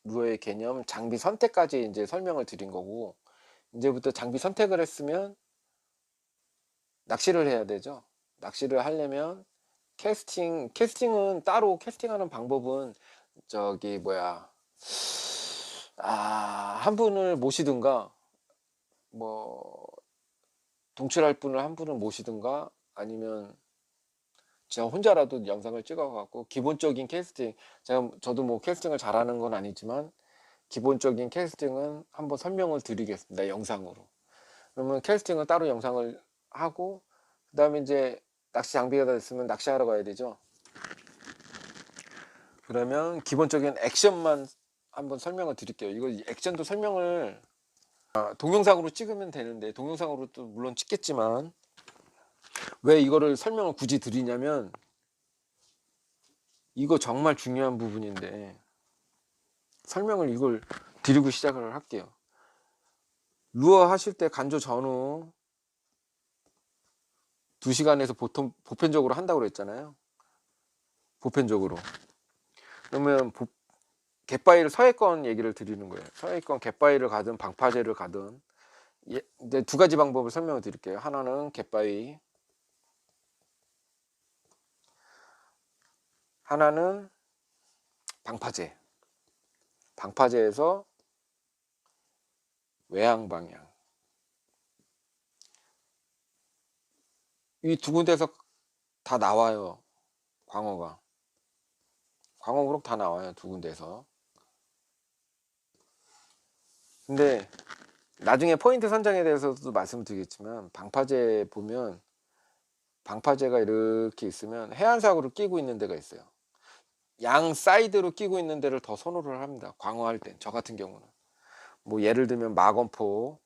루어의 개념, 장비 선택까지 이제 설명을 드린 거고, 이제부터 장비 선택을 했으면 낚시를 해야 되죠. 낚시를 하려면 캐스팅은 따로 캐스팅하는 방법은 저기 뭐야, 한 분을 모시든가, 뭐 동출할 분을 한 분을 모시든가, 아니면 제가 혼자라도 영상을 찍어 갖고 기본적인 캐스팅, 저도 뭐 캐스팅을 잘하는 건 아니지만 기본적인 캐스팅은 한번 설명을 드리겠습니다, 영상으로. 그러면 캐스팅은 따로 영상을 하고, 그 다음에 이제 낚시 장비가 다 됐으면 낚시하러 가야 되죠. 그러면 기본적인 액션만 한번 설명을 드릴게요. 이거 액션도 설명을 동영상으로 찍으면 되는데, 동영상으로도 물론 찍겠지만 왜 이거를 설명을 굳이 드리냐면, 이거 정말 중요한 부분인데 설명을 이걸 드리고 시작을 할게요. 루어 하실 때 간조 전후 2시간에서 보통 보편적으로 한다고 그랬잖아요. 보편적으로. 그러면 갯바위를 서해권 얘기를 드리는 거예요. 서해권 갯바위를 가든 방파제를 가든, 이제 2가지 방법을 설명을 드릴게요. 하나는 갯바위, 하나는 방파제. 방파제에서 외항 방향. 이 2군데서 다 나와요. 광어가. 광어 그룹 다 나와요. 2군데서. 근데 나중에 포인트 선정에 대해서도 말씀드리겠지만, 방파제 보면 방파제가 이렇게 있으면 해안사고를 끼고 있는 데가 있어요. 양 사이드로 끼고 있는 데를 더 선호를 합니다, 광어할 땐. 저 같은 경우는 뭐 예를 들면 마건포,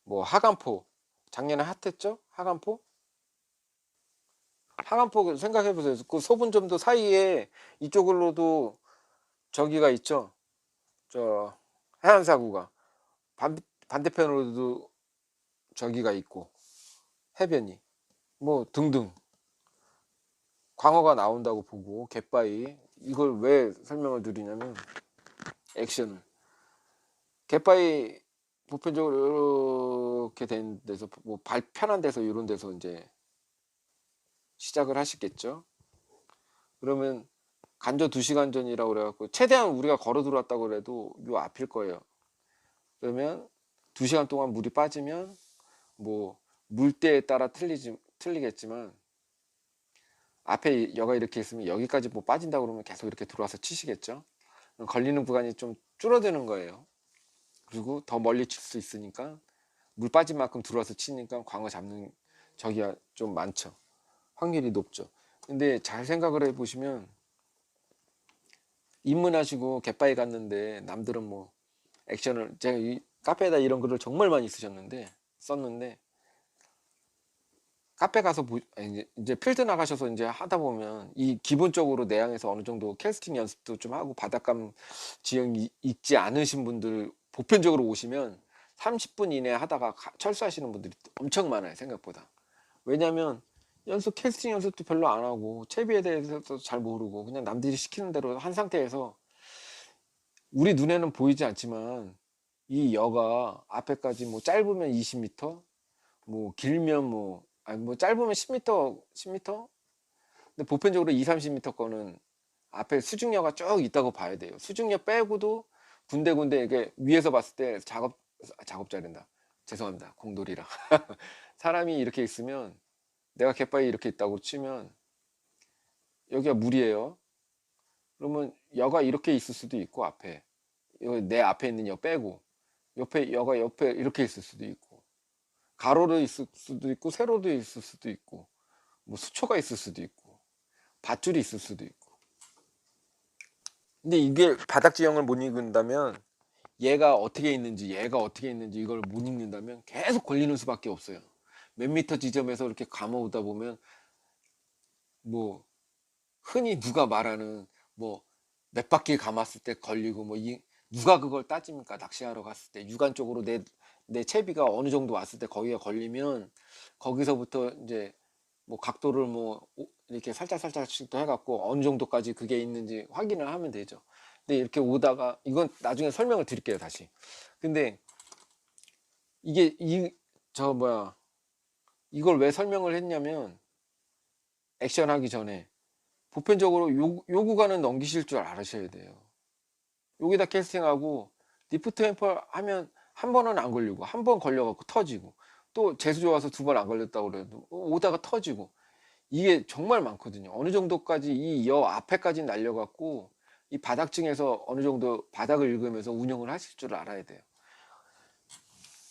뭐 하간포. 작년에 핫했죠, 하간포. 하간포 생각해 보세요. 그 소분점도 사이에 이쪽으로도 저기가 있죠, 저 해안사구가. 반대편으로도 저기가 있고, 해변이 뭐 등등 광어가 나온다고 보고. 갯바위, 이걸 왜 설명을 드리냐면, 액션을 갯바위 보편적으로 이렇게 된 데서, 뭐 발 편한 데서, 이런 데서 이제 시작을 하시겠죠. 그러면 간조 2시간 전이라고 그래갖고 최대한 우리가 걸어 들어왔다고 그래도 요 앞일 거예요. 그러면 2시간 동안 물이 빠지면, 뭐 물때에 따라 틀리겠지만, 앞에 여가 이렇게 있으면 여기까지 뭐 빠진다고 그러면 계속 이렇게 들어와서 치시겠죠. 걸리는 구간이 좀 줄어드는 거예요. 그리고 더 멀리 칠 수 있으니까 물 빠진 만큼 들어와서 치니까 광어 잡는 저기가 좀 많죠. 확률이 높죠. 근데 잘 생각을 해보시면, 입문하시고 갯바위 갔는데 남들은 뭐 액션을, 제가 이 카페에다 이런 글을 정말 많이 썼는데, 카페 가서 이제 필드 나가셔서 이제 하다 보면, 이 기본적으로 내양에서 어느 정도 캐스팅 연습도 좀 하고 바닷감 지형이 있지 않으신 분들 보편적으로 오시면 30분 이내 하다가 철수하시는 분들이 엄청 많아요, 생각보다. 왜냐면 캐스팅 연습도 별로 안 하고 채비에 대해서도 잘 모르고 그냥 남들이 시키는 대로 한 상태에서, 우리 눈에는 보이지 않지만 이 여가 앞에까지 뭐 짧으면 20m, 뭐 길면 뭐 짧으면 10m. 근데 보편적으로 2, 30m 거는 앞에 수중여가 쭉 있다고 봐야 돼요. 수중여 빼고도 군데군데 이게 위에서 봤을 때 작업자랜다. 죄송합니다, 공돌이라. 사람이 이렇게 있으면, 내가 갯바위 이렇게 있다고 치면 여기가 물이에요. 그러면 여가 이렇게 있을 수도 있고, 앞에 내 앞에 있는 여 빼고 옆에 여가 옆에 이렇게 있을 수도 있고, 가로로 있을 수도 있고 세로도 있을 수도 있고, 뭐 수초가 있을 수도 있고 밧줄이 있을 수도 있고. 근데 이게 바닥 지형을 못 읽는다면, 얘가 어떻게 있는지 이걸 못 읽는다면 계속 걸리는 수밖에 없어요. 몇 미터 지점에서 이렇게 감아오다 보면, 뭐 흔히 누가 말하는 뭐 몇 바퀴 감았을 때 걸리고, 누가 그걸 따집니까? 낚시하러 갔을 때 육안 쪽으로 내 채비가 어느 정도 왔을 때 거기가 걸리면, 거기서부터 이제 뭐 각도를 뭐 이렇게 살짝씩 더 해갖고 어느 정도까지 그게 있는지 확인을 하면 되죠. 근데 이렇게 오다가 이건 나중에 설명을 드릴게요 다시. 근데 이게 저 뭐야 이걸 왜 설명을 했냐면 액션 하기 전에 보편적으로 요 구간은 넘기실 줄 알으셔야 돼요. 여기다 캐스팅하고 리프트 앰퍼 하면 한 번은 안 걸리고 한 번 걸려 갖고 터지고 또 재수 좋아서 두 번 안 걸렸다고 그래도 오다가 터지고 이게 정말 많거든요. 어느 정도까지 이 여 앞에까지 날려 갖고 이 바닥층에서 어느 정도 바닥을 읽으면서 운영을 하실 줄 알아야 돼요.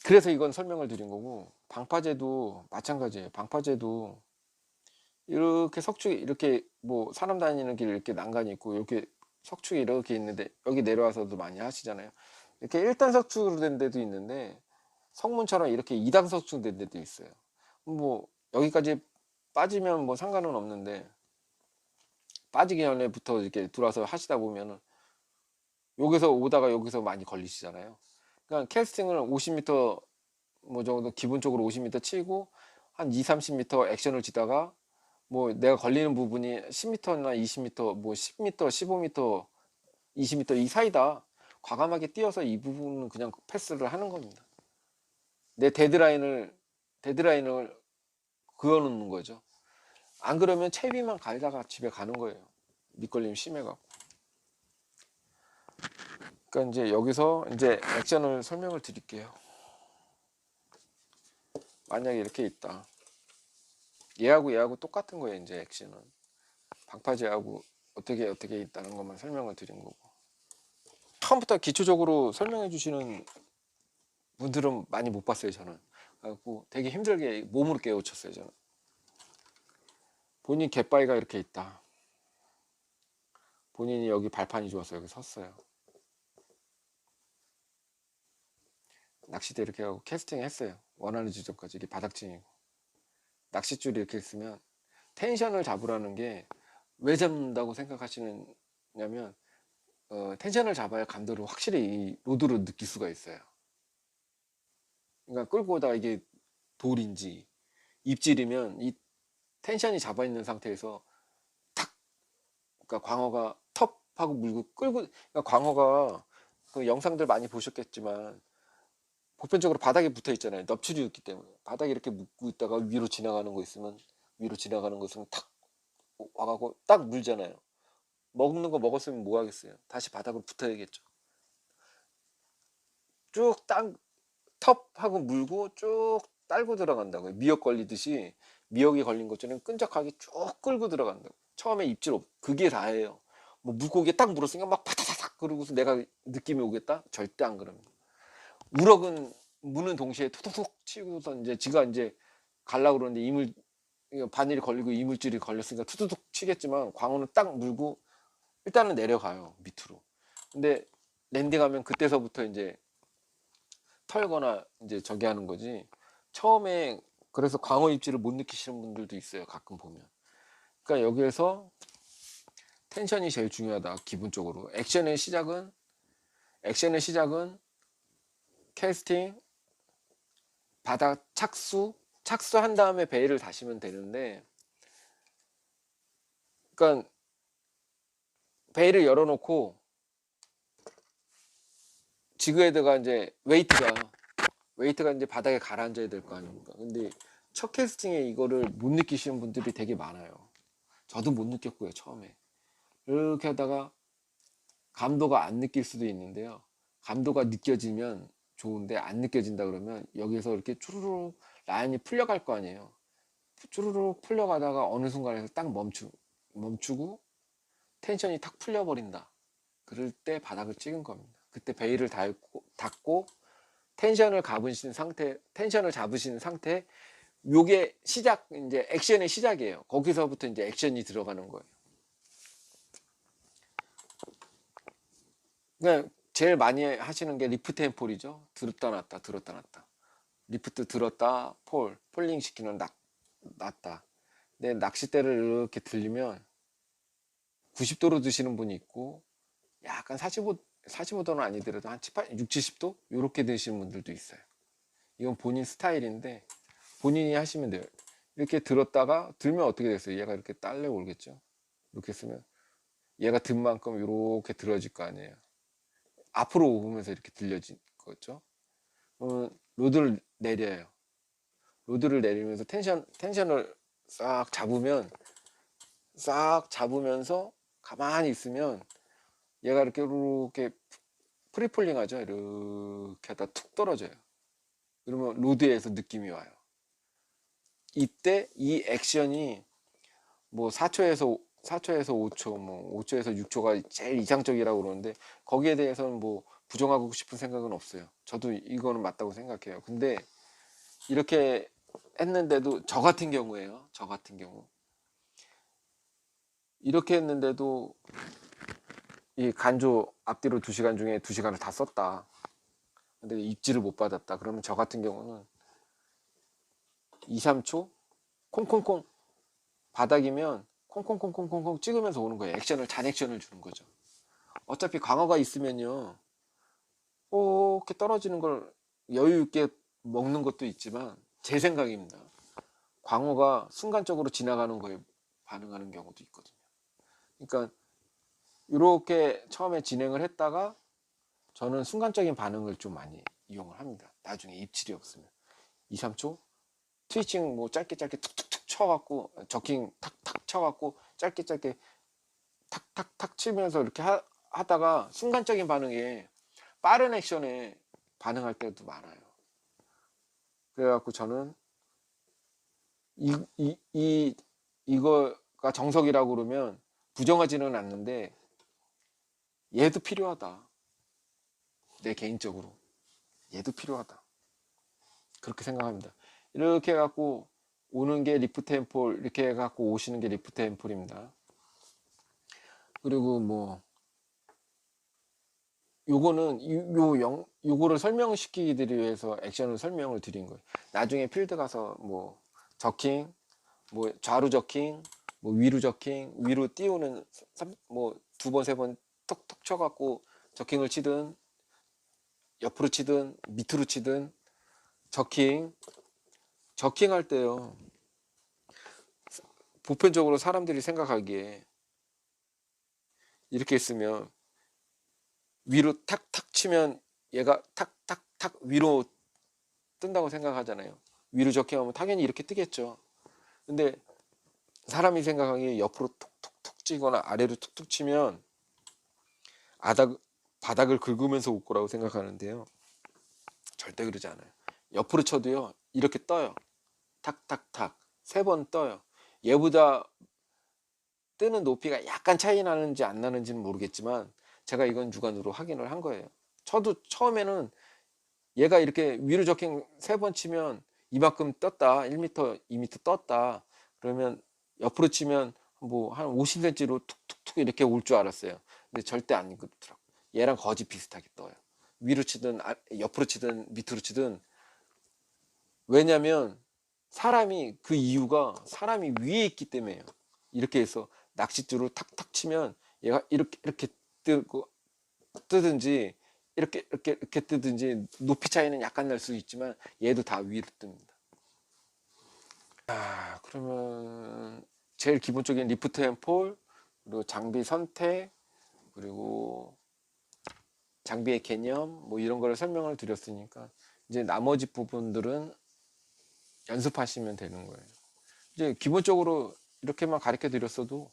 그래서 이건 설명을 드린 거고 방파제도 마찬가지예요. 방파제도 이렇게 석축이 이렇게 뭐 사람 다니는 길 이렇게 난간이 있고 이렇게 석축이 이렇게 있는데 여기 내려와서도 많이 하시잖아요. 이렇게 1단 석축으로 된 데도 있는데 성문처럼 이렇게 2단 석축 된 데도 있어요. 뭐 여기까지 빠지면 뭐 상관은 없는데 빠지기 전에부터 이렇게 들어와서 하시다 보면은 여기서 오다가 여기서 많이 걸리시잖아요. 그러니까 캐스팅을 50m 뭐 정도 기본적으로 50m 치고 한 2, 30m 액션을 치다가 뭐 내가 걸리는 부분이 10m나 20m, 뭐 10m, 15m, 20m 이 사이다. 과감하게 뛰어서 이 부분은 그냥 패스를 하는 겁니다. 내 데드라인을 그어놓는 거죠. 안 그러면 채비만 갈다가 집에 가는 거예요. 밑걸림 심해갖고. 그러니까 이제 여기서 이제 액션을 설명을 드릴게요. 만약에 이렇게 있다. 얘하고 똑같은 거예요. 이제 액션은 방파제하고 어떻게 있다는 것만 설명을 드린 거고. 처음부터 기초적으로 설명해 주시는 분들은 많이 못 봤어요. 저는 그래갖고 되게 힘들게 몸으로 깨우쳤어요. 저는 본인 갯바위가 이렇게 있다. 본인이 여기 발판이 좋아서 여기 섰어요. 낚싯대 이렇게 하고 캐스팅 했어요. 원하는 지점까지. 이게 바닥층이고 낚싯줄이 이렇게 있으면 텐션을 잡으라는 게 왜 잡는다고 생각하시냐면 텐션을 잡아야 감도를 확실히 이 로드로 느낄 수가 있어요. 그러니까 끌고 오다가 이게 돌인지 입질이면 이 텐션이 잡아 있는 상태에서 탁, 그러니까 광어가 텁하고 물고 끌고, 그러니까 광어가 그 영상들 많이 보셨겠지만 보편적으로 바닥에 붙어 있잖아요. 넙출이 있기 때문에 바닥에 이렇게 묶고 있다가 위로 지나가는 거 있으면 탁 와가고 딱 물잖아요. 먹는 거 먹었으면 뭐 하겠어요? 다시 바닥으로 붙어야겠죠. 쭉 텁하고 물고 쭉 딸고 들어간다고요. 미역 걸리듯이 미역이 걸린 것처럼 끈적하게 쭉 끌고 들어간다고. 처음에 입질 그게 다예요. 뭐 물고기에 딱 물었으니까 막 파타타닥 그러고서 내가 느낌이 오겠다? 절대 안 그럽니다. 우럭은 무는 동시에 톡톡톡 치고서 이제 지가 이제 갈라 그러는데 바늘이 걸리고 이물질이 걸렸으니까 투두둑 치겠지만 광어는 딱 물고 일단은 내려가요 밑으로. 근데 랜딩하면 그때서부터 이제 털거나 이제 저기 하는 거지. 처음에 그래서 광어 입질을 못 느끼시는 분들도 있어요. 가끔 보면. 그러니까 여기에서 텐션이 제일 중요하다. 기본적으로 액션의 시작은 캐스팅, 바닥 착수한 다음에 베일을 다시면 되는데, 그러니까 베일을 열어놓고 지그헤드가 이제 웨이트가 이제 바닥에 가라앉아야 될 거 아닙니까? 근데 첫 캐스팅에 이거를 못 느끼시는 분들이 되게 많아요. 저도 못 느꼈고요, 처음에. 이렇게 하다가 감도가 안 느낄 수도 있는데요. 감도가 느껴지면 좋은데 안 느껴진다 그러면 여기서 이렇게 쭈루룩 라인이 풀려갈 거 아니에요. 쭈루룩 풀려가다가 어느 순간에서 딱 멈추고 텐션이 탁 풀려버린다. 그럴 때 바닥을 찍은 겁니다. 그때 베일을 닫고 텐션을 잡으신 상태, 요게 이제 액션의 시작이에요. 거기서부터 이제 액션이 들어가는 거예요. 그냥 제일 많이 하시는 게 리프트 앤 폴이죠. 들었다 놨다, 들었다 놨다. 리프트 들었다, 폴링 시키는 놨다. 근데 낚싯대를 이렇게 들리면 90도로 드시는 분이 있고, 약간 45도는 아니더라도 한 6, 70도? 이렇게 드시는 분들도 있어요. 이건 본인 스타일인데, 본인이 하시면 돼요. 이렇게 들었다가, 들면 어떻게 됐어요? 얘가 이렇게 딸려 오르겠죠? 이렇게 쓰면. 얘가 든 만큼 이렇게 들어질 거 아니에요. 앞으로 오면서 이렇게 들려진 거죠. 로드를 내려요. 로드를 내리면서 텐션을 싹 잡으면서 가만히 있으면 얘가 이렇게 프리폴링 하죠. 이렇게 하다 툭 떨어져요. 그러면 로드에서 느낌이 와요. 이때 이 액션이 뭐 4초에서 5초, 뭐 5초에서 6초가 제일 이상적이라고 그러는데 거기에 대해서는 뭐 부정하고 싶은 생각은 없어요. 저도 이거는 맞다고 생각해요. 근데 이렇게 했는데도 저 같은 경우에요. 저 같은 경우 이렇게 했는데도 이 간조 앞뒤로 2시간 중에 2시간을 다 썼다. 근데 입질을 못 받았다. 그러면 저 같은 경우는 2, 3초 콩콩콩 바닥이면 콩콩콩콩콩콩 찍으면서 오는 거예요. 잔액션을 주는 거죠. 어차피 광어가 있으면요. 이렇게 떨어지는 걸 여유 있게 먹는 것도 있지만 제 생각입니다. 광어가 순간적으로 지나가는 거에 반응하는 경우도 있거든요. 그러니까 이렇게 처음에 진행을 했다가 저는 순간적인 반응을 좀 많이 이용을 합니다. 나중에 입질이 없으면 2, 3초 트위칭 뭐 짧게 툭툭툭 쳐갖고 저킹 탁탁 쳐갖고 짧게 탁탁탁 치면서 이렇게 하다가 순간적인 반응에 빠른 액션에 반응할 때도 많아요. 그래갖고 저는 이거가 정석이라고 그러면 부정하지는 않는데 얘도 필요하다. 내 개인적으로 얘도 필요하다. 그렇게 생각합니다. 이렇게 해갖고 오는 게 리프트 앰폴, 이렇게 해갖고 오시는 게 리프트 앰폴입니다. 그리고 뭐 요거는 요거를 설명시키기 위해서 액션을 설명을 드린 거예요. 나중에 필드 가서 뭐 저킹, 뭐 좌루 저킹, 뭐 위로 저킹, 위로 띄우는 뭐 2번, 3번 톡톡 쳐갖고 저킹을 치든 옆으로 치든 밑으로 치든 저킹 할 때요. 보편적으로 사람들이 생각하기에 이렇게 있으면 위로 탁탁 치면 얘가 탁탁탁 위로 뜬다고 생각하잖아요. 위로 저킹하면 당연히 이렇게 뜨겠죠. 근데 사람이 생각하기에 옆으로 툭툭툭 치거나 아래로 툭툭 치면 바닥을 긁으면서 올 거라고 생각하는데요. 절대 그러지 않아요. 옆으로 쳐도요. 이렇게 떠요. 탁탁탁 3번 떠요. 얘보다 뜨는 높이가 약간 차이 나는지 안 나는지는 모르겠지만 제가 이건 주관으로 확인을 한 거예요. 저도 처음에는 얘가 이렇게 위로 저킹 3번 치면 이만큼 떴다. 1m, 2m 떴다. 그러면 옆으로 치면 뭐 한 50cm로 툭툭툭 이렇게 올 줄 알았어요. 근데 절대 안 그렇더라고. 얘랑 거의 비슷하게 떠요. 위로 치든 옆으로 치든 밑으로 치든. 왜냐면 사람이 그 이유가 사람이 위에 있기 때문에요. 이렇게 해서 낚싯줄을 탁탁 치면 얘가 이렇게 뜨든지 이렇게 뜨든지 높이 차이는 약간 날 수 있지만 얘도 다 위로 뜹니다. 그러면 제일 기본적인 리프트 앤 폴, 그리고 장비 선택, 그리고 장비의 개념 뭐 이런 걸 설명을 드렸으니까 이제 나머지 부분들은 연습하시면 되는 거예요. 이제 기본적으로 이렇게만 가르쳐 드렸어도,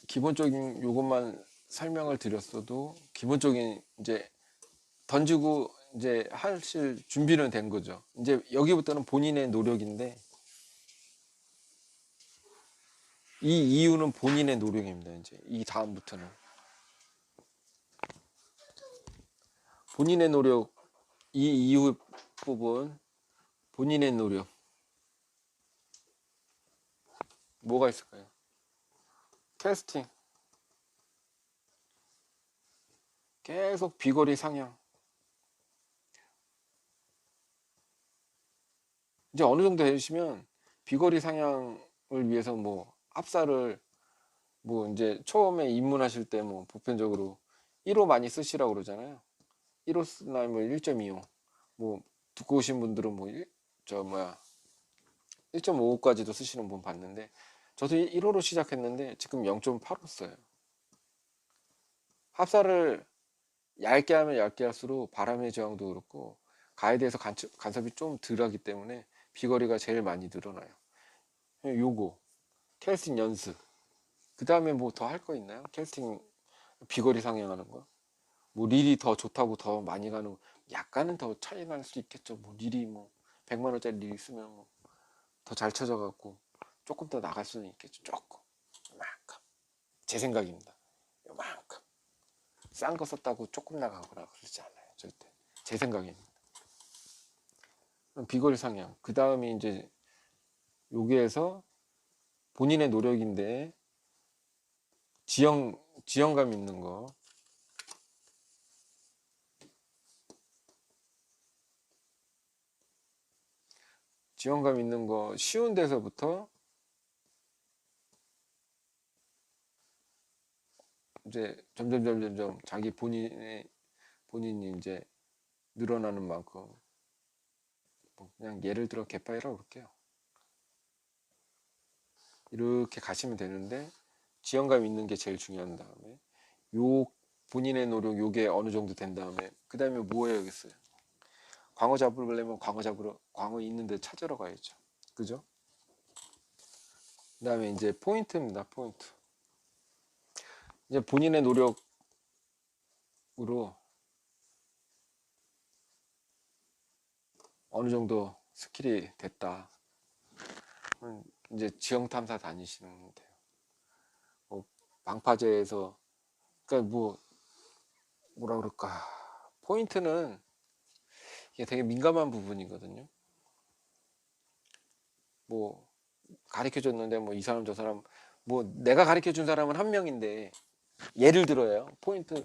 기본적인 요것만 설명을 드렸어도 기본적인 이제 던지고 이제 하실 준비는 된 거죠. 이제 여기부터는 본인의 노력인데, 이 이유는 본인의 노력입니다. 이제 이 다음부터는 본인의 노력, 이 이후 부분 본인의 노력 뭐가 있을까요? 캐스팅 계속 비거리 상향. 이제 어느 정도 해주시면 비거리 상향을 위해서 뭐 합사를 뭐 이제 처음에 입문하실 때 뭐 보편적으로 1호 많이 쓰시라고 그러잖아요. 1호 쓰나 뭐 1.25, 뭐 두꺼우신 분들은 뭐 1.55까지도 쓰시는 분 봤는데 저도 1호로 시작했는데 지금 0.85 써요. 합사를 얇게 하면 얇게 할수록 바람의 저항도 그렇고 가에 대해서 간섭이 좀 덜하기 때문에 비거리가 제일 많이 늘어나요. 요거 캐스팅 연습. 그 다음에 뭐 더 할 거 있나요? 캐스팅 비거리 상향하는 거. 뭐 릴이 더 좋다고 더 많이 가는 거. 약간은 더 차이 날 수 있겠죠. 뭐 릴이 뭐 100만 원짜리 릴 있으면 뭐 더 잘 쳐져 갖고 조금 더 나갈 수는 있겠죠. 조금. 요만큼. 제 생각입니다. 요만큼. 싼 거 썼다고 조금 나가거나 그러지 않아요. 절대. 제 생각입니다. 비거리 상향. 그 다음에 이제 여기에서 본인의 노력인데 지형감 있는 거. 지형감 있는 거 쉬운 데서부터 이제 점점 자기 본인이 이제 늘어나는 만큼 뭐 그냥 예를 들어 개파이라고 그럴게요. 이렇게 가시면 되는데 지형감 있는 게 제일 중요한 다음에 요 본인의 노력 요게 어느 정도 된 다음에 그 다음에 뭐 해야겠어요? 광어 잡으려면 광어 있는데 찾으러 가야죠. 그죠? 그 다음에 이제 포인트입니다. 포인트. 이제 본인의 노력으로 어느 정도 스킬이 됐다. 이제 지형 탐사 다니시면 돼요. 뭐 방파제에서 그러니까 뭐 뭐라 그럴까 포인트는 이게 되게 민감한 부분이거든요. 뭐 가르쳐 줬는데 뭐 이 사람 저 사람 뭐 내가 가르쳐 준 사람은 한 명인데 예를 들어요. 포인트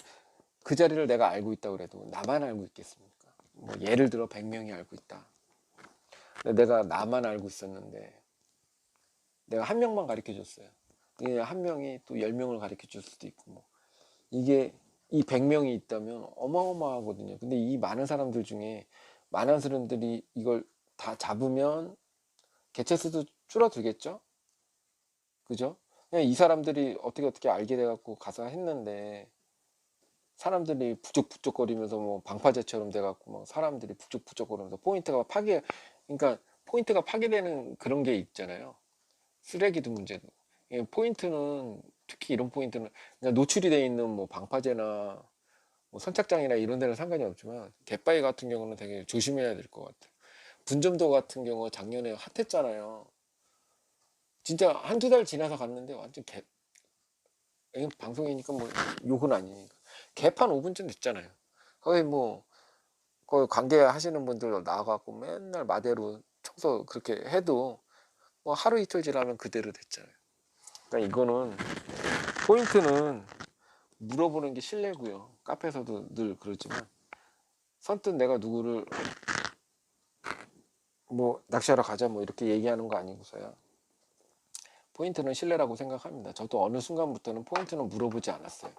그 자리를 내가 알고 있다고 그래도 나만 알고 있겠습니까? 뭐 예를 들어 100명이 알고 있다. 근데 내가 나만 알고 있었는데 내가 한 명만 가르쳐 줬어요. 한 명이 또 10명을 가르쳐 줄 수도 있고 뭐 이게 이 100명이 있다면 어마어마하거든요. 근데 이 많은 사람들 중에 많은 사람들이 이걸 다 잡으면 개체 수도 줄어들겠죠? 그죠? 그냥 이 사람들이 어떻게 알게 돼갖고 가서 했는데 사람들이 부쩍부쩍거리면서 뭐 방파제처럼 돼갖고 뭐 사람들이 부쩍부쩍거리면서 그러니까 포인트가 파괴되는 그런 게 있잖아요. 쓰레기도 문제도. 포인트는 특히 이런 포인트는 그냥 노출이 돼 있는 뭐 방파제나 뭐 선착장이나 이런 데는 상관이 없지만 갯바위 같은 경우는 되게 조심해야 될 것 같아요. 분점도 같은 경우 작년에 핫했잖아요. 진짜 한두 달 지나서 갔는데 완전 방송이니까 뭐 욕은 아니니까 개판 5분쯤 됐잖아요. 거의 뭐 거기 관계하시는 분들 나와갖고 맨날 마대로 청소 그렇게 해도 뭐 하루 이틀 지나면 그대로 됐잖아요. 그러니까 이거는 포인트는 물어보는 게 실례고요. 카페에서도 늘 그러지만 선뜻 내가 누구를 뭐 낚시하러 가자 뭐 이렇게 얘기하는 거 아니고서야 포인트는 신뢰라고 생각합니다. 저도 어느 순간부터는 포인트는 물어보지 않았어요.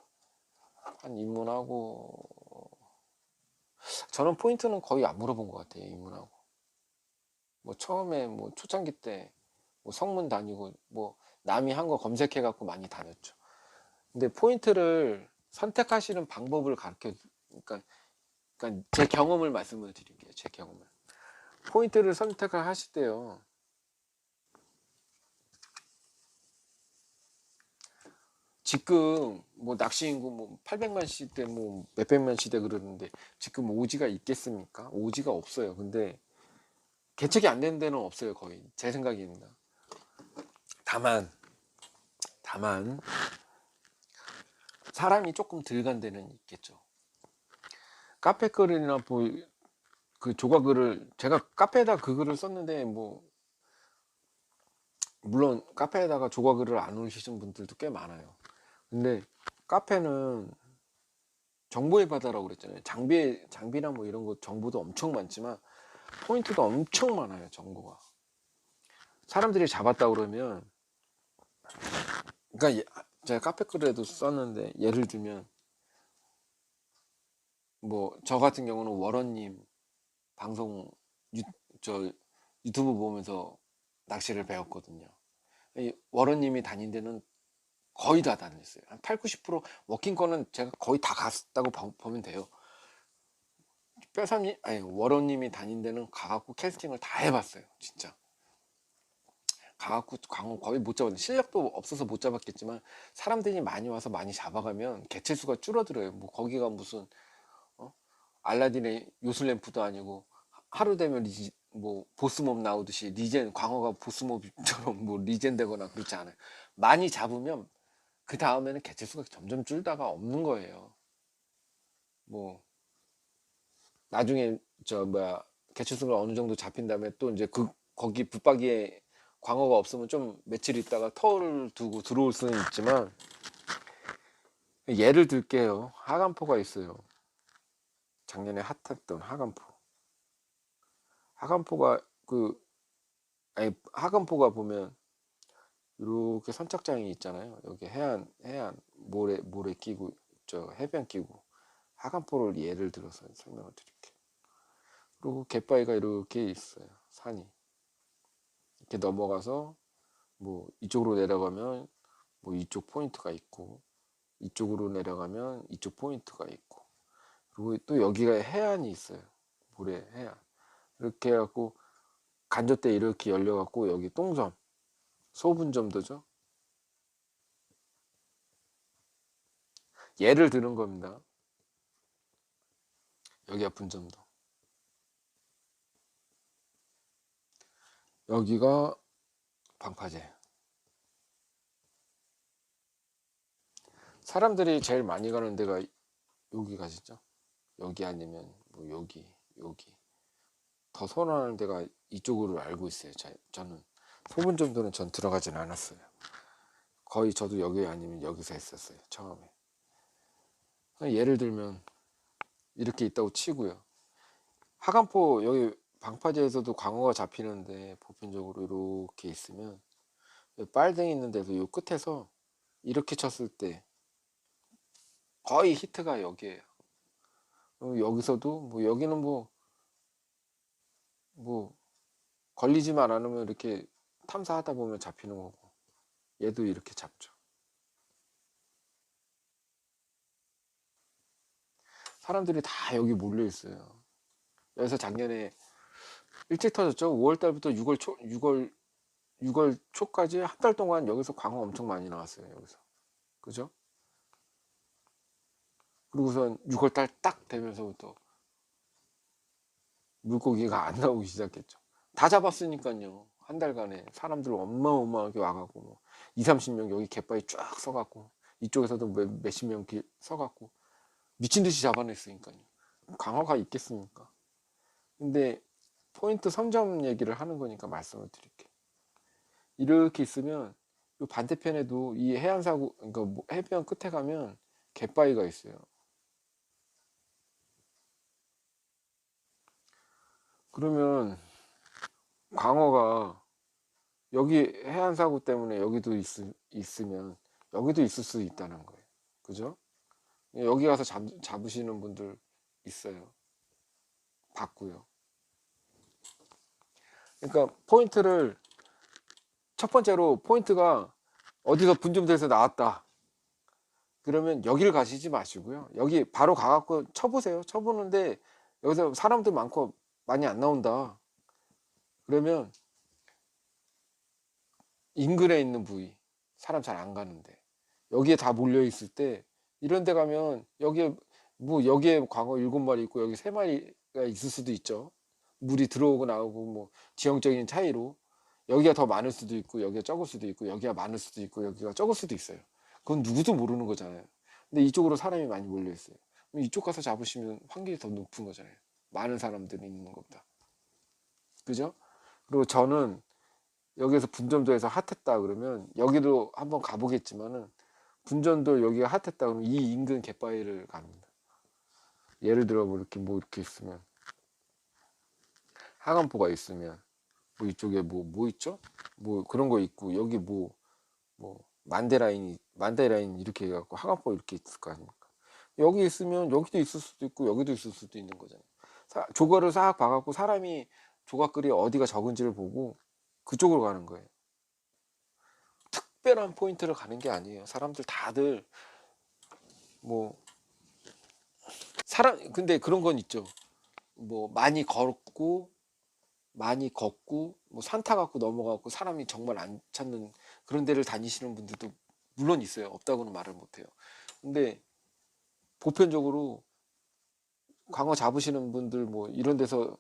한 입문하고 저는 포인트는 거의 안 물어본 것 같아요. 입문하고 뭐 처음에 뭐 초창기 때 뭐 성문 다니고 뭐 남이 한 거 검색해 갖고 많이 다녔죠. 근데 포인트를 선택하시는 방법을 그러니까 제 경험을 말씀을 드릴게요. 제 경험을 포인트를 선택을 하실 때요. 지금 뭐 낚시 인구 뭐 800만 시대 뭐 몇백만 시대 그러는데 지금 오지가 있겠습니까? 오지가 없어요. 근데 개척이 안 되는 데는 없어요. 거의 제 생각입니다. 다만 사람이 조금 덜 간 데는 있겠죠. 카페 글이나 뭐 그 조각글을 제가 카페에다 그 글을 썼는데 뭐 물론 카페에다가 조각글을 안 올리시는 분들도 꽤 많아요. 근데 카페는 정보의 바다라고 그랬잖아요. 장비나 뭐 이런 거 정보도 엄청 많지만 포인트도 엄청 많아요. 정보가. 사람들이 잡았다 그러면 그러니까 제가 카페 글에도 썼는데 예를 들면 뭐 저 같은 경우는 워런님 방송 유, 저 유튜브 보면서 낚시를 배웠거든요. 이 워런님이 다닌 데는 거의 다 다녔어요. 한 8, 90% 워킹권은 제가 거의 다 갔다고 보면 돼요. 뼈삼님, 아니 워런님이 다닌 데는 가갖고 캐스팅을 다 해봤어요. 진짜 가갖고 광어 거의 못 잡았는데, 실력도 없어서 못 잡았겠지만 사람들이 많이 와서 많이 잡아가면 개체수가 줄어들어요. 뭐 거기가 무슨 알라딘의 요술램프도 아니고 하루 되면 뭐 보스몹 나오듯이 리젠, 광어가 보스몹처럼 뭐 리젠 되거나 그렇지 않아요. 많이 잡으면 그 다음에는 개체수가 점점 줄다가 없는 거예요. 뭐 나중에 저 뭐야 개체수가 어느 정도 잡힌 다음에 또 이제 거기 붙박이에 광어가 없으면 좀 며칠 있다가 터를 두고 들어올 수는 있지만, 예를 들게요. 하간포가 있어요. 작년에 핫했던 하간포. 하간포가 아니 하간포가 보면 이렇게 선착장이 있잖아요. 여기 해안 모래 끼고 저 해변 끼고, 하간포를 예를 들어서 설명을 드릴게요. 그리고 갯바위가 이렇게 있어요. 산이 이렇게 넘어가서 뭐 이쪽으로 내려가면 뭐 이쪽 포인트가 있고, 이쪽으로 내려가면 이쪽 포인트가 있고, 그리고 또 여기가 해안이 있어요. 모래 해안. 이렇게 해갖고 간접대 이렇게 열려갖고 여기 똥섬 소분점도죠. 예를 드는 겁니다. 여기가 분점도, 여기가 방파제. 사람들이 제일 많이 가는 데가 여기 가시죠. 여기 아니면 뭐 여기 더 선호하는 데가 이쪽으로 알고 있어요. 저는 소분점도는 전 들어가진 않았어요. 거의 저도 여기 아니면 여기서 했었어요. 처음에 예를 들면 이렇게 있다고 치고요. 하간포 여기 방파제에서도 광어가 잡히는데 보편적으로 이렇게 있으면 빨등 있는 데서 요 끝에서 이렇게 쳤을 때 거의 히트가 여기에요. 여기서도 뭐 여기는 뭐 걸리지만 않으면 이렇게 탐사하다 보면 잡히는 거고, 얘도 이렇게 잡죠. 사람들이 다 여기 몰려 있어요. 여기서 작년에 일찍 터졌죠. 5월 달부터 6월 초까지 한 달 동안 여기서 광어 엄청 많이 나왔어요. 여기서. 그죠? 그리고선 6월 달 딱 되면서부터 물고기가 안 나오기 시작했죠. 다 잡았으니까요. 한 달간에 사람들 어마어마하게 와갖고 뭐 2, 30명 여기 갯바위 쫙 서갖고, 이쪽에서도 몇십 명 서갖고 미친 듯이 잡아냈으니까요. 광어가 있겠습니까? 근데 포인트 선점 얘기를 하는 거니까 말씀을 드릴게요. 이렇게 있으면 이 반대편에도 이 해안사고, 그러니까 해변 끝에 가면 갯바위가 있어요. 그러면 광어가 여기 해안사고 때문에 여기도 있으면 여기도 있을 수 있다는 거예요. 그죠? 여기 가서 잡으시는 분들 있어요. 봤고요. 그러니까 포인트를, 첫 번째로 포인트가 어디서 분점대에서 나왔다. 그러면 여기를 가시지 마시고요. 여기 바로 가갖고 쳐보세요. 쳐보는데 여기서 사람들 많고 많이 안 나온다. 그러면 인근에 있는 부위, 사람 잘 안 가는데 여기에 다 몰려 있을 때, 이런 데 가면 여기에 광어 7마리 있고 여기 3마리가 있을 수도 있죠. 물이 들어오고 나오고 뭐 지형적인 차이로 여기가 더 많을 수도 있고 여기가 적을 수도 있고, 여기가 많을 수도 있고 여기가 적을 수도 있어요. 그건 누구도 모르는 거잖아요. 근데 이쪽으로 사람이 많이 몰려 있어요. 그럼 이쪽 가서 잡으시면 확률이 더 높은 거잖아요. 많은 사람들이 있는 것보다. 그죠? 그리고 저는 여기서 분점도에서 핫했다 그러면 여기도 한번 가보겠지만은, 분점도 여기가 핫했다 그러면 이 인근 갯바위를 갑니다. 예를 들어 뭐 이렇게 있으면 하간포가 있으면 뭐 이쪽에 뭐 있죠? 뭐 그런 거 있고, 여기 뭐 만데라인 이렇게 해갖고 하간포 이렇게 있을 거 아닙니까? 여기 있으면 여기도 있을 수도 있고 여기도 있을 수도 있는 거잖아요. 조각을 싹 봐갖고 사람이 조각글이 어디가 적은지를 보고 그쪽으로 가는 거예요. 특별한 포인트를 가는 게 아니에요. 사람들 다들 뭐 근데 그런 건 있죠. 뭐 많이 걷고 뭐 산타 갖고 넘어가고 사람이 정말 안 찾는 그런 데를 다니시는 분들도 물론 있어요. 없다고는 말을 못해요. 근데 보편적으로 광어 잡으시는 분들 뭐 이런 데서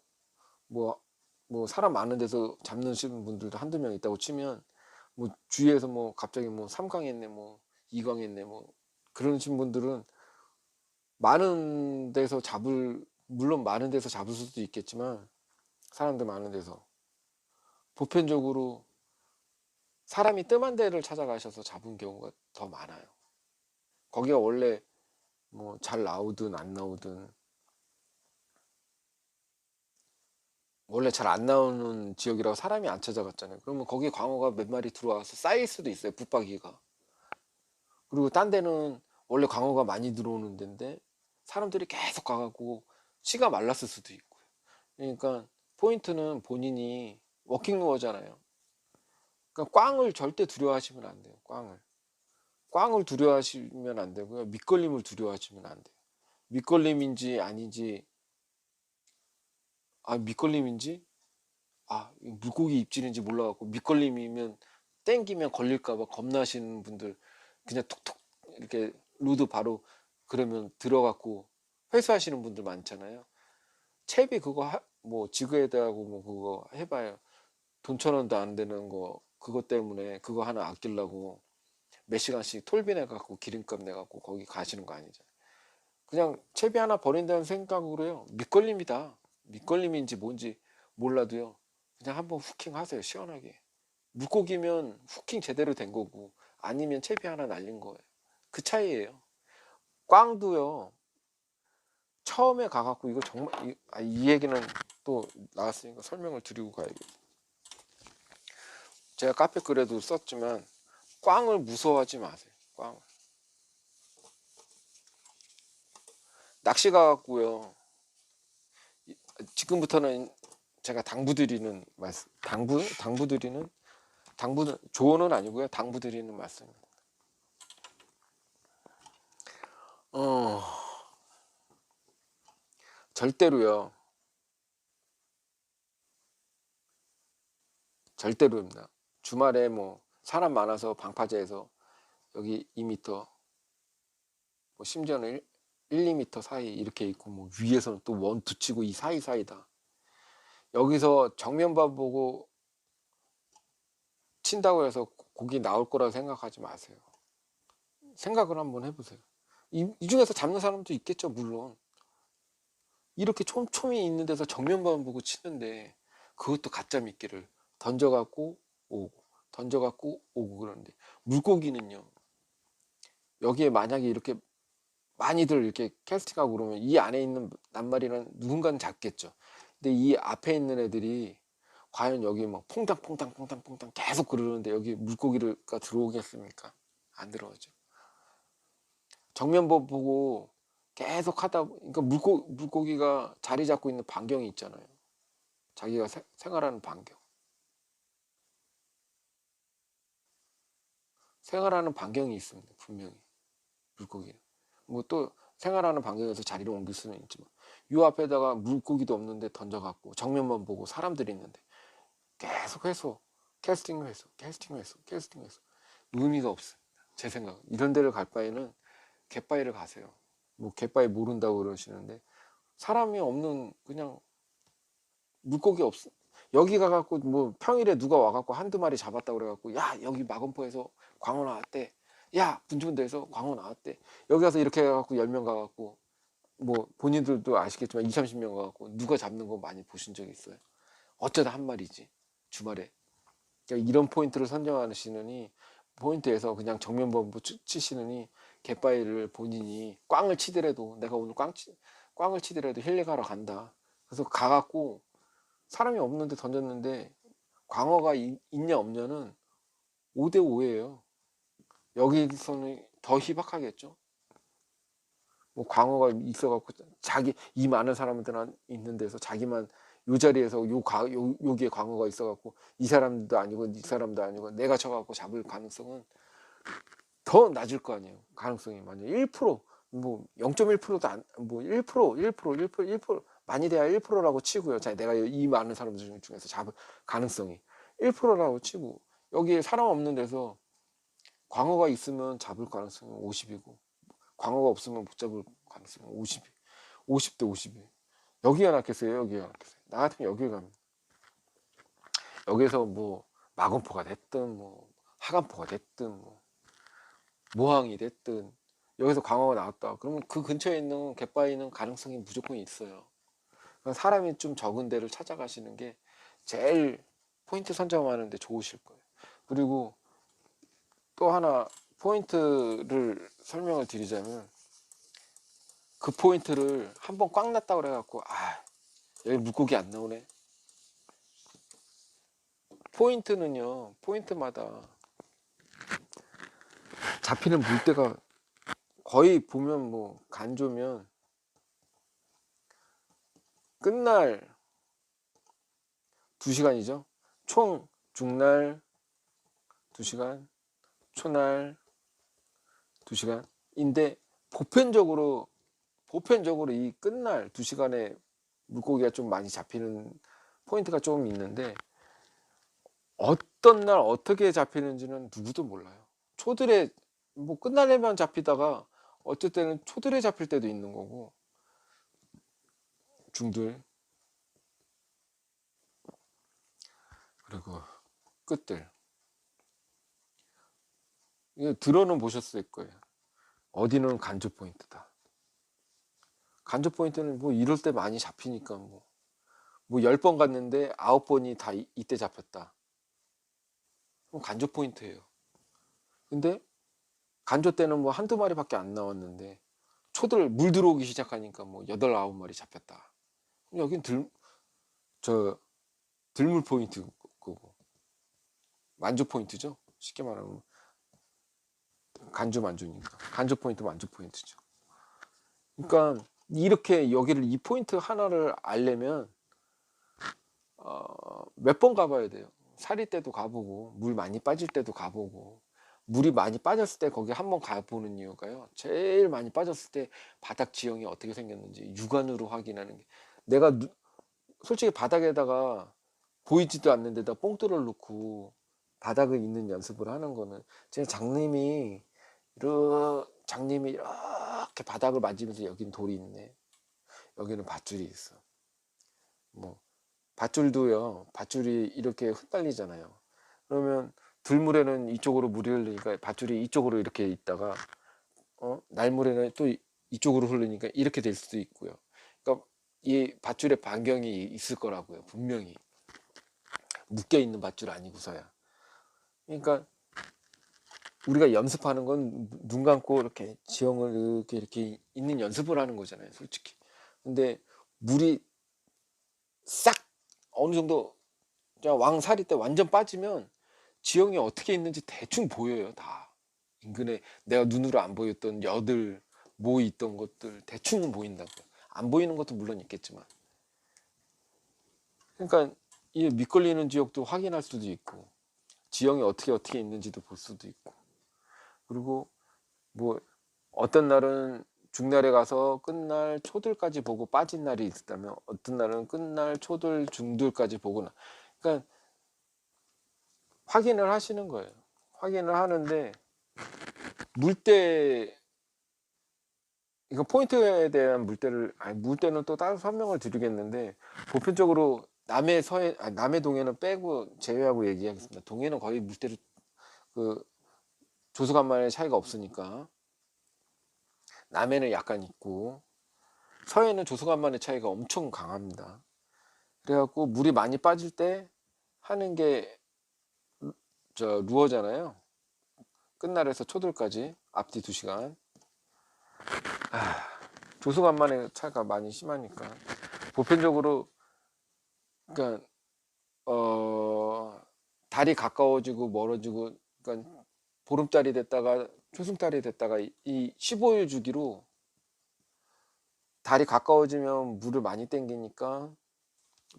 뭐 사람 많은 데서 잡는 분들도 한두 명 있다고 치면 뭐 주위에서 뭐 갑자기 뭐 3강 했네 뭐 2강 했네 뭐 그러신 분들은 많은 데서 물론 많은 데서 잡을 수도 있겠지만 사람들 많은 데서 보편적으로 사람이 뜸한 데를 찾아가셔서 잡은 경우가 더 많아요. 거기가 원래 뭐 잘 나오든 안 나오든 원래 잘 안 나오는 지역이라고 사람이 안 찾아갔잖아요. 그러면 거기에 광어가 몇 마리 들어와서 쌓일 수도 있어요. 붙박이가. 그리고 딴 데는 원래 광어가 많이 들어오는 데인데 사람들이 계속 가갖고 씨가 말랐을 수도 있고요. 그러니까 포인트는 본인이 워킹루어잖아요. 그러니까 꽝을 절대 두려워하시면 안 돼요. 꽝을 두려워하시면 안 되고요. 밑걸림을 두려워하시면 안 돼요. 밑걸림인지 아닌지 밑걸림인지 물고기 입질인지 몰라갖고 밑걸림이면 땡기면 걸릴까봐 겁나시는 분들 그냥 툭툭 이렇게 루드 바로 그러면 들어갖고 회수하시는 분들 많잖아요. 채비 그거 뭐 지그헤드하고 뭐 그거 해봐요. 돈 1,000원도 안 되는 거 그것 때문에 그거 하나 아끼려고 몇 시간씩 톨비 내갖고 기름값 내갖고 거기 가시는 거 아니잖아요. 그냥 채비 하나 버린다는 생각으로요. 밑걸림이다. 밑걸림인지 뭔지 몰라도요. 그냥 한번 후킹 하세요. 시원하게. 물고기면 후킹 제대로 된 거고 아니면 채비 하나 날린 거예요. 그 차이예요. 꽝도요. 처음에 가갖고 이거 정말 이 얘기는 또 나왔으니까 설명을 드리고 가야겠어요. 제가 카페 글에도 썼지만 꽝을 무서워하지 마세요. 꽝. 낚시 가갖고요. 지금부터는 제가 당부드리는 말씀, 당부는 조언은 아니고요. 당부드리는 말씀입니다. 어, 절대로요. 절대로입니다. 주말에 뭐 사람 많아서 방파제에서 여기 2m, 뭐 심지어는 2m 사이 이렇게 있고 뭐 위에서는 또 원 붙이고 이 사이사이다. 여기서 정면만 보고 친다고 해서 고기 나올 거라고 생각하지 마세요. 생각을 한번 해보세요. 이 중에서 잡는 사람도 있겠죠, 물론. 이렇게 촘촘히 있는 데서 정면만 보고 치는데 그것도 가짜 미끼를 던져갖고 오고 던져갖고 오고 그러는데 물고기는요. 여기에 만약에 이렇게 많이들 이렇게 캐스팅하고 그러면 이 안에 있는 낱마리는 누군가는 잡겠죠. 근데 이 앞에 있는 애들이 과연 여기 막 퐁당퐁당 계속 그러는데 여기 물고기가 들어오겠습니까? 안 들어오죠. 정면 보고 계속 하다 그러니까 물고기가 자리 잡고 있는 반경이 있잖아요. 자기가 생활하는 반경. 생활하는 반경이 있습니다. 분명히 물고기는. 뭐 또 생활하는 반경에서 자리를 옮길 수는 있지만 요 앞에다가 물고기도 없는데 던져갖고 정면만 보고 사람들이 있는데 계속해서 캐스팅해서 의미가 없습니다. 제 생각. 이런 데를 갈 바에는 갯바위를 가세요. 뭐 갯바위 모른다고 그러시는데 사람이 없는 그냥 물고기 없어. 여기 가갖고 뭐 평일에 누가 와갖고 한두 마리 잡았다 그래갖고 야 여기 마건포에서 광어 나왔대. 야 분주운대에서 광어 나왔대. 여기 가서 이렇게 해갖고 10명 가갖고 뭐 본인들도 아시겠지만 20, 30명 가갖고 누가 잡는 거 많이 보신 적 있어요? 어쩌다 한 마리지 주말에. 그러니까 이런 포인트를 선정하시느니 포인트에서 그냥 정면 범부 치시느니 갯바위를 본인이 꽝을 치더라도 내가 오늘 꽝을 치더라도 힐링하러 간다. 그래서 가갖고 사람이 없는데 던졌는데 광어가 있냐 없냐는 5대 5예요. 여기서는 더 희박하겠죠. 뭐 광어가 있어갖고 이 많은 사람들 있는 데서 자기만 요 자리에서 여기에 광어가 있어 갖고 이 사람도 아니고 이 사람도 아니고 내가 쳐 갖고 잡을 가능성은 더 낮을 거 아니에요. 가능성이 만약 1%뭐 0.1%도 안 뭐 1% 많이 돼야 1%라고 치고요. 자, 내가 이 많은 사람들 중에서 잡을 가능성이 1%라고 치고 여기에 사람 없는 데서 광어가 있으면 잡을 가능성은 50이고 광어가 없으면 못 잡을 가능성은 50대 50이. 여기가 낫겠어요? 여기가 낫겠어요? 나 같으면 여기 가면 여기서 뭐 마건포가 됐든 뭐 하간포가 됐든 뭐 모항이 됐든 여기서 광어가 나왔다 그러면 그 근처에 있는 갯바위는 가능성이 무조건 있어요. 그러니까 사람이 좀 적은 데를 찾아가시는 게 제일 포인트 선점하는데 좋으실 거예요. 그리고 또 하나 포인트를 설명을 드리자면 그 포인트를 한번 꽉 났다 그래갖고 여기 물고기 안 나오네. 포인트는요 포인트마다 잡히는 물때가 거의 보면 뭐 간조면 끝날 2시간이죠. 총 중날 2시간, 초날 2시간인데 보편적으로 이 끝날 2시간에 물고기가 좀 많이 잡히는 포인트가 좀 있는데 어떤 날 어떻게 잡히는지는 누구도 몰라요. 초들에 뭐 끝날에만 잡히다가 어쩔 때는 초들에 잡힐 때도 있는 거고 중들 그리고 끝들 이거 들어는 보셨을 거예요. 어디는 간조 포인트다. 간조 포인트는 뭐 이럴 때 많이 잡히니까 뭐 10번 갔는데 9번이 다 이때 잡혔다. 그럼 간조 포인트예요. 근데 간조 때는 뭐 한두 마리밖에 안 나왔는데 초들 물 들어오기 시작하니까 뭐 8, 9마리 잡혔다. 그럼 여긴 들물 포인트 거고 만조 포인트죠. 쉽게 말하면 간조 만조니까 간조 포인트 만조 포인트죠. 그러니까 이렇게 여기를 이 포인트 하나를 알려면 몇 번 가봐야 돼요. 사리 때도 가보고 물 많이 빠질 때도 가보고 물이 많이 빠졌을 때 거기 한번 가보는 이유가요. 제일 많이 빠졌을 때 바닥 지형이 어떻게 생겼는지 육안으로 확인하는 게 내가 솔직히 바닥에다가 보이지도 않는 데다 뽕돌을 놓고 바닥에 있는 연습을 하는 거는 제 장님이 이렇게 바닥을 만지면서 여기는 돌이 있네. 여기는 밧줄이 있어. 뭐 밧줄도요. 밧줄이 이렇게 흩날리잖아요. 그러면 들물에는 이쪽으로 물이 흐르니까 밧줄이 이쪽으로 이렇게 있다가 날물에는 또 이쪽으로 흐르니까 이렇게 될 수도 있고요. 그러니까 이 밧줄에 반경이 있을 거라고요. 분명히 묶여 있는 밧줄 아니고서야. 그러니까 우리가 연습하는 건 눈 감고 이렇게 지형을 이렇게 있는 연습을 하는 거잖아요, 솔직히. 근데 물이 싹 어느 정도 왕사리 때 완전 빠지면 지형이 어떻게 있는지 대충 보여요, 다. 인근에 내가 눈으로 안 보였던 여들, 뭐 있던 것들 대충은 보인다고요. 안 보이는 것도 물론 있겠지만. 그러니까 이 밑걸리는 지역도 확인할 수도 있고, 지형이 어떻게 있는지도 볼 수도 있고. 그리고 뭐 어떤 날은 중날에 가서 끝날 초들까지 보고 빠진 날이 있다면 어떤 날은 끝날 초들 중들까지 보고 그러니까 확인을 하시는 거예요. 확인을 하는데 물때 이거 포인트에 대한 물때는 또 따로 설명을 드리겠는데 보편적으로 남해 동해는 빼고 제외하고 얘기하겠습니다. 동해는 거의 물때를 그 조수간만의 차이가 없으니까 남해는 약간 있고 서해는 조수간만의 차이가 엄청 강합니다. 그래갖고 물이 많이 빠질 때 하는 게 루어잖아요. 끝날에서 초들까지 앞뒤 2시간. 조수간만의 차이가 많이 심하니까 보편적으로 그러니까 달이 가까워지고 멀어지고 그러니까 보름달이 됐다가 초승달이 됐다가 이 15일 주기로 달이 가까워지면 물을 많이 땡기니까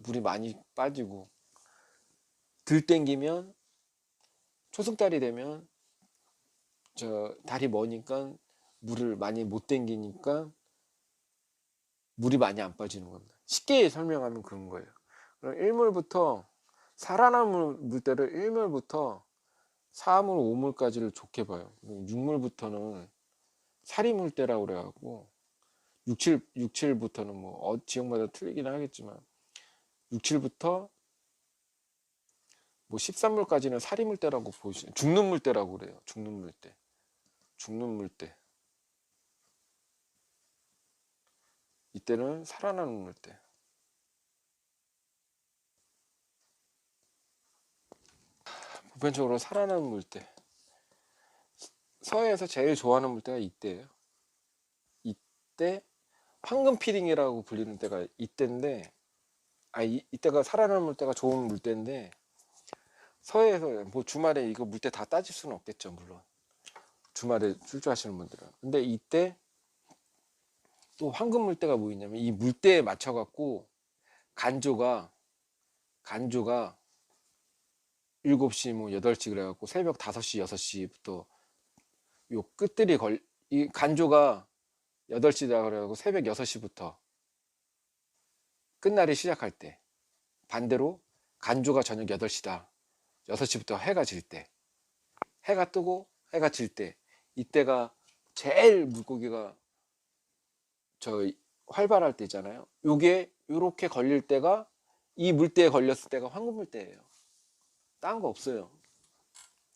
물이 많이 빠지고, 들 땡기면 초승달이 되면 저 달이 머니까 물을 많이 못 땡기니까 물이 많이 안 빠지는 겁니다. 쉽게 설명하면 그런 거예요. 그럼 일몰부터 살아남을 물때를 일몰부터 4물, 5물까지를 좋게 봐요. 6물부터는 사리물때라고 그래갖고 6, 7부터는 뭐 지역마다 틀리긴 하겠지만 6, 7부터 뭐 13물까지는 사리물때라고 죽는 물때라고 그래요. 죽는 물때. 죽는 물때. 이때는 살아나는 물때. 보편적으로 살아나는 물때. 서해에서 제일 좋아하는 물때가 이때예요. 이때 황금 피딩이라고 불리는 때가 이때인데, 이때가 살아나는 물때가 좋은 물때인데, 서해에서 뭐 주말에 이거 물때 다 따질 수는 없겠죠, 물론. 주말에 출조하시는 분들은. 근데 이때 또 황금 물때가 뭐 있냐면 이 물때에 맞춰갖고 간조가 7시 뭐 8시 그래갖고 새벽 5시 6시부터 요 끝들이 이 간조가 8시다 그래갖고 새벽 6시부터 끝날이 시작할 때, 반대로 간조가 저녁 8시다 6시부터 해가 질 때, 해가 뜨고 해가 질 때, 이때가 제일 물고기가 저 활발할 때잖아요. 요게 요렇게 걸릴 때가, 이 물때에 걸렸을 때가 황금 물때예요. 딴 거 없어요.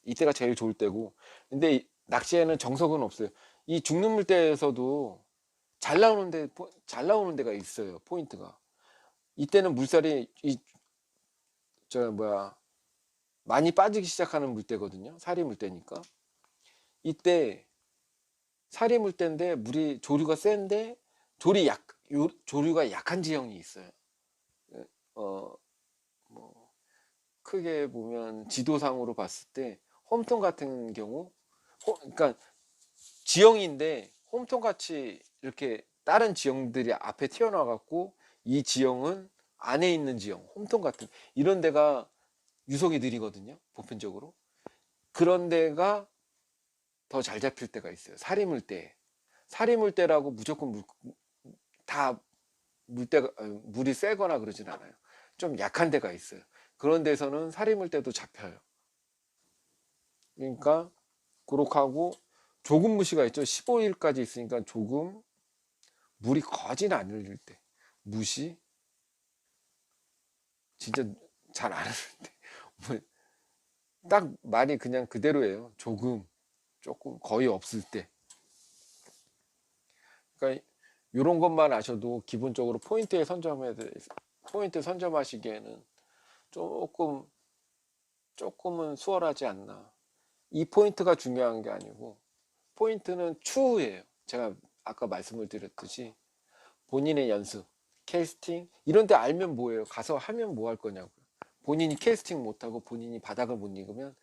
이때가 제일 좋을 때고. 근데 낚시에는 정석은 없어요. 이 죽는 물때에서도 잘 나오는 데가 있어요. 포인트가. 이때는 물살이 많이 빠지기 시작하는 물때거든요. 사리 물때니까. 이때 사리 물때인데 물이 조류가 센데 조류가 약한 지형이 있어요. 어, 뭐 크게 보면 지도상으로 봤을 때 홈통 같은 경우, 그러니까 지형인데 홈통 같이 이렇게 다른 지형들이 앞에 튀어나와 갖고 이 지형은 안에 있는 지형, 홈통 같은 이런 데가 유속이 느리거든요. 보편적으로. 그런 데가 더 잘 잡힐 때가 있어요. 사리물때. 사리물때라고 무조건 다 물때가 물이 세거나 그러진 않아요. 좀 약한 데가 있어요. 그런 데서는 사리물때도 잡혀요. 그러니까 그렇게 하고 조금 무시가 있죠. 15일까지 있으니까 조금 물이 거진 안 흘릴 때 무시 진짜 잘 안 흘릴 때 딱 말이 그냥 그대로예요. 조금 조금 거의 없을 때. 그러니까 이런 것만 아셔도 기본적으로 포인트 선점하시기에는 조금은 수월하지 않나. 이 포인트가 중요한 게 아니고 포인트는 추후예요. 제가 아까 말씀을 드렸듯이 본인의 연습, 캐스팅 이런 데 알면 뭐예요? 가서 하면 뭐 할 거냐고요. 본인이 캐스팅 못하고 본인이 바닥을 못 익으면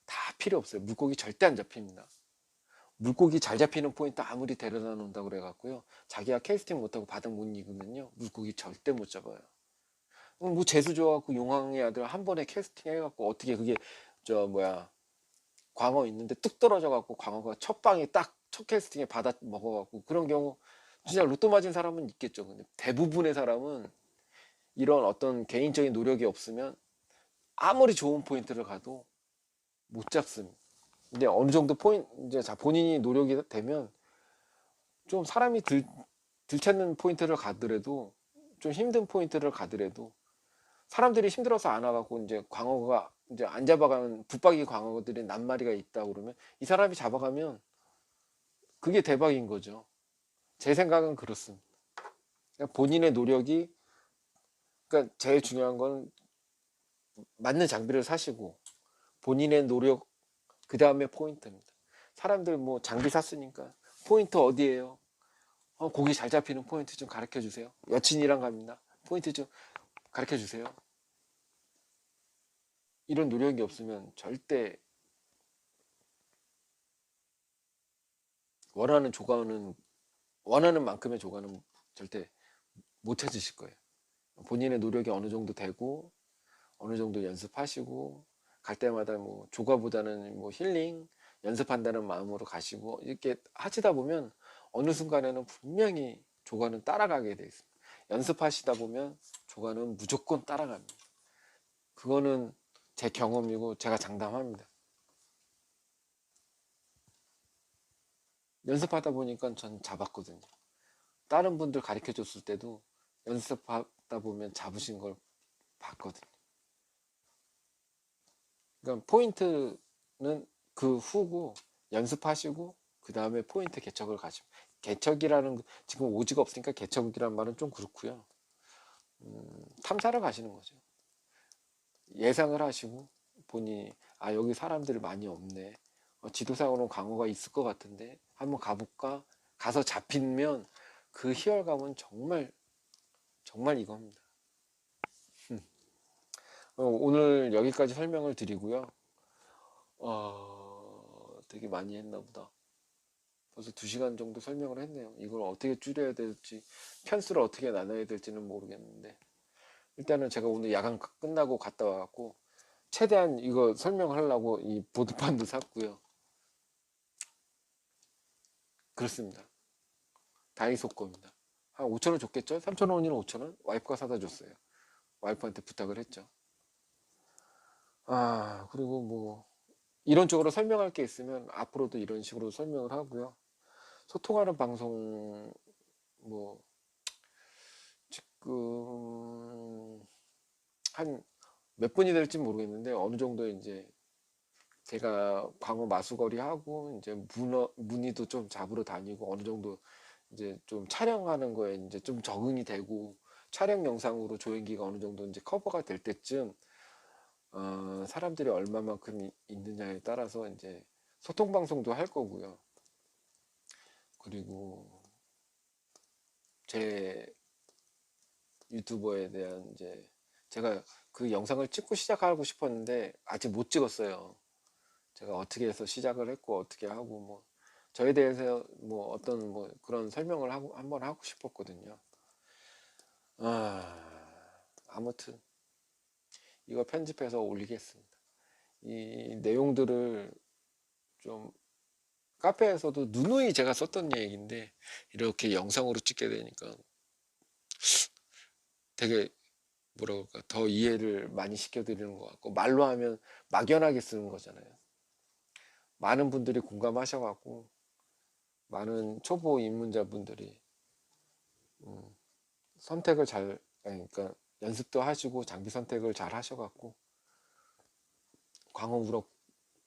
다 필요 없어요. 물고기 절대 안 잡힙니다. 물고기 잘 잡히는 포인트 아무리 데려다 놓는다고 그래갖고요. 자기가 캐스팅 못하고 바닥 못 익으면요. 물고기 절대 못 잡아요. 뭐 재수 좋아갖고 용왕의 아들 한 번에 캐스팅 해갖고 어떻게 그게 광어 있는데 뚝 떨어져갖고 광어가 첫 방에 딱 첫 캐스팅에 받아 먹어갖고 그런 경우 진짜 로또 맞은 사람은 있겠죠. 근데 대부분의 사람은 이런 어떤 개인적인 노력이 없으면 아무리 좋은 포인트를 가도 못 잡습니다. 근데 어느 정도 이제 본인이 노력이 되면 좀 사람이 들찾는 포인트를 가더라도 좀 힘든 포인트를 가더라도 사람들이 힘들어서 안 와갖고 이제 광어가 이제 안 잡아가는 붙박이 광어들이 낱마리가 있다 그러면 이 사람이 잡아가면 그게 대박인 거죠. 제 생각은 그렇습니다. 그러니까 본인의 노력이, 그러니까 제일 중요한 건 맞는 장비를 사시고 본인의 노력, 그 다음에 포인트입니다. 사람들 뭐 장비 샀으니까 포인트 어디에요? 고기 잘 잡히는 포인트 좀 가르쳐 주세요. 여친이랑 갑니다. 포인트 좀 가르쳐 주세요. 이런 노력이 없으면 절대 원하는 만큼의 조과는 절대 못 찾으실 거예요. 본인의 노력이 어느 정도 되고 어느 정도 연습하시고 갈 때마다 뭐 조과보다는 뭐 힐링 연습한다는 마음으로 가시고 이렇게 하시다 보면 어느 순간에는 분명히 조과는 따라가게 돼 있습니다. 연습하시다 보면 조과는 무조건 따라갑니다. 그거는 제 경험이고 제가 장담합니다. 연습하다 보니까 전 잡았거든요. 다른 분들 가르쳐 줬을 때도 연습하다 보면 잡으신 걸 봤거든요. 그러니까 포인트는 그 후고 연습하시고 그 다음에 포인트 개척을 가시고 개척이라는 지금 오지가 없으니까 개척이라는 말은 좀 그렇고요. 탐사를 가시는 거죠. 예상을 하시고 보니 아 여기 사람들 많이 없네. 지도상으로 강호가 있을 것 같은데 한번 가볼까? 가서 잡히면 그 희열감은 정말 정말 이겁니다. 오늘 여기까지 설명을 드리고요. 되게 많이 했나 보다. 벌써 2시간 정도 설명을 했네요. 이걸 어떻게 줄여야 될지, 편수를 어떻게 나눠야 될지는 모르겠는데, 일단은 제가 오늘 야간 끝나고 갔다 와갖고, 최대한 이거 설명하려고 이 보드판도 샀고요. 그렇습니다. 다이소 겁니다. 한 5,000원 줬겠죠? 3,000원이나 5,000원? 와이프가 사다 줬어요. 와이프한테 부탁을 했죠. 그리고 뭐, 이런 쪽으로 설명할 게 있으면 앞으로도 이런 식으로 설명을 하고요. 소통하는 방송, 뭐, 지금, 한 몇 분이 될지 모르겠는데, 어느 정도 이제 제가 광어 마수거리 하고, 이제 문의도 좀 잡으러 다니고, 어느 정도 이제 좀 촬영하는 거에 이제 좀 적응이 되고, 촬영 영상으로 조회기가 어느 정도 이제 커버가 될 때쯤, 사람들이 얼마만큼 있느냐에 따라서 이제 소통 방송도 할 거고요. 그리고 제 유튜버에 대한 이제 제가 그 영상을 찍고 시작하고 싶었는데 아직 못 찍었어요. 제가 어떻게 해서 시작을 했고 어떻게 하고 뭐 저에 대해서 뭐 어떤 뭐 그런 설명을 하고 한번 하고 싶었거든요. 아무튼 이거 편집해서 올리겠습니다. 이 내용들을 좀 카페에서도 누누이 제가 썼던 얘기인데 이렇게 영상으로 찍게 되니까 되게 뭐라 그럴까 더 이해를 많이 시켜드리는 것 같고 말로 하면 막연하게 쓰는 거잖아요. 많은 분들이 공감하셔갖고 많은 초보 입문자분들이 선택을 잘 그러니까 연습도 하시고 장비 선택을 잘 하셔갖고 광어 우럭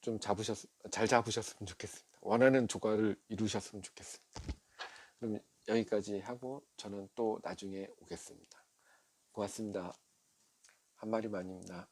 좀 잘 잡으셨으면 좋겠습니다. 원하는 조과를 이루셨으면 좋겠습니다. 그럼 여기까지 하고 저는 또 나중에 오겠습니다. 고맙습니다. 한 마리만입니다.